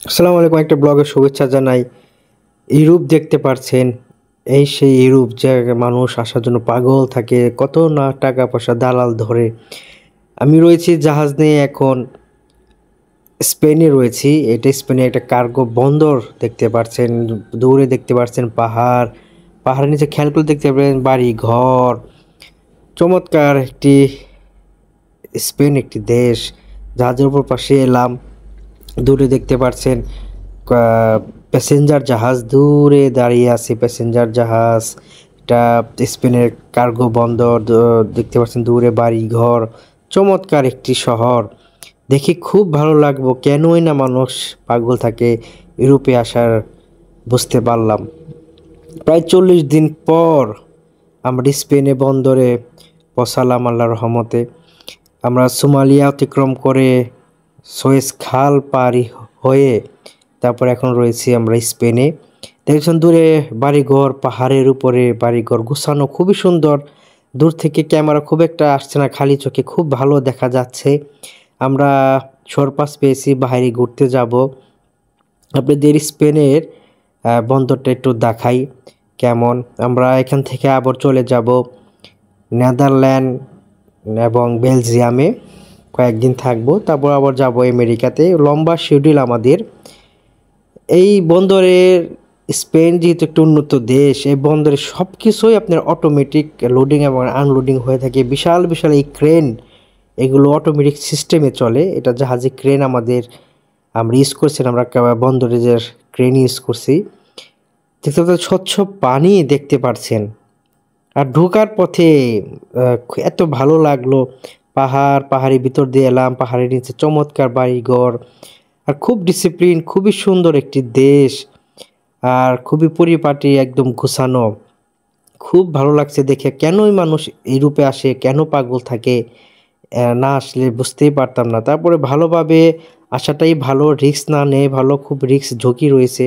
আসসালামু আলাইকুম। একটা ব্লগের শুভেচ্ছা জানাই। ইউরোপ দেখতে পারছেন, এই সেই ইউরোপ জায়গায় মানুষ আসার জন্য পাগল থাকে, কত না টাকা পয়সা দালাল ধরে। আমি রয়েছি জাহাজ নিয়ে এখন স্পেনে রয়েছি। এটা স্পেনে একটা কার্গো বন্দর দেখতে পারছেন, দূরে দেখতে পারছেন পাহাড়, পাহাড়ের নিচে খেয়াল করে দেখতে পারেন বাড়ি ঘর। চমৎকার একটি স্পেন একটি দেশ। জাহাজের উপর পাশে এলাম, দূরে দেখতে পারছেন প্যাসেঞ্জার জাহাজ দূরে দাঁড়িয়ে আছে। প্যাসেঞ্জার জাহাজ, এটা স্পেনের কার্গো বন্দর। দেখতে পাচ্ছেন দূরে বাড়ি ঘর, চমৎকার একটি শহর। দেখে খুব ভালো লাগবো, কেনই না মানুষ পাগল থাকে ইউরোপে আসার, বুঝতে পারলাম। প্রায় 40 দিন পর আমরা স্পেনে বন্দরে পৌঁছালাম আল্লাহর রহমতে। আমরা সোমালিয়া অতিক্রম করে সুয়েজ খাল পারি হয়ে তারপর এখন রয়েছি আমরা স্পেনে। দেখছেন দূরে বাড়িঘর, পাহাড়ের উপরে বাড়িঘর গুছানো, খুবই সুন্দর। দূর থেকে ক্যামেরা খুব একটা আসছে না, খালি চোখে খুব ভালো দেখা যাচ্ছে। আমরা সরপাস পেয়েছি, বাইরে ঘুরতে যাব। আপনাদের স্পেনের বন্দরটা একটু দেখাই কেমন। আমরা এখান থেকে আবার চলে যাব নেদারল্যান্ড এবং বেলজিয়ামে, কয়েকদিন থাকবো, তারপর আবার যাব আমেরিকাতে। লম্বা শিডিউল আমাদের। এই বন্দরের স্পেন যেহেতু একটি উন্নত দেশ, এই বন্দরে সব কিছুই আপনার অটোমেটিক লোডিং এবং আনলোডিং হয়ে থাকে। বিশাল বিশাল এই ক্রেন, এগুলো অটোমেটিক সিস্টেমে চলে। এটা জাহাজে ক্রেন আমাদের আমরা ইউজ করছি, আমরা বন্দরে যে ক্রেন ইউজ করছি। দেখতে পাচ্ছেন স্বচ্ছ পানি দেখতে পাচ্ছেন। আর ঢোকার পথে এত ভালো লাগলো, পাহাড়ের ভিতর দিয়ে এলাম, পাহাড়ের নিচে চমৎকার বাড়িঘর, আর খুব ডিসিপ্লিন, খুবই সুন্দর একটি দেশ, আর খুবই পরিপাটি, একদম গোছানো। খুব ভালো লাগছে দেখে। কেনই মানুষ ইউরোপে আসে, কেন পাগল থাকে, না আসলে বুঝতেই পারতাম না। তারপরে ভালোভাবে আসাটাই ভালো, রিস্ক না নেই ভালো। খুব রিস্ক ঝুঁকি রয়েছে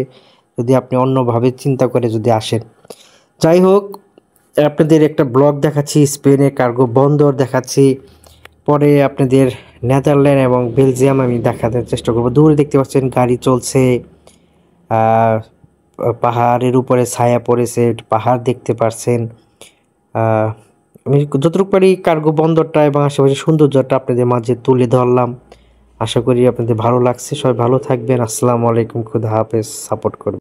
যদি আপনি অন্যভাবে চিন্তা করে যদি আসেন। যাই হোক, আপনাদের একটা ব্লগ দেখাচ্ছি, স্পেনের কার্গো বন্দর দেখাচ্ছি। পরে আপনাদের নেদারল্যান্ড এবং বেলজিয়াম আমি দেখাতে চেষ্টা করব। দূরে দেখতে পাচ্ছেন গাড়ি চলছে, পাহাড়ের উপরে ছায়া পড়েছে, পাহাড় দেখতে পাচ্ছেন। আমি যতটুকু পারি কার্গো বন্দরটা এবং আশেপাশে সৌন্দর্যটা আপনাদের মাঝে তুলে ধরলাম। আশা করি আপনাদের ভালো লাগছে। সবাই ভালো থাকবেন। আসসালামু আলাইকুম, খুদা হাফেজ। সাপোর্ট করবেন।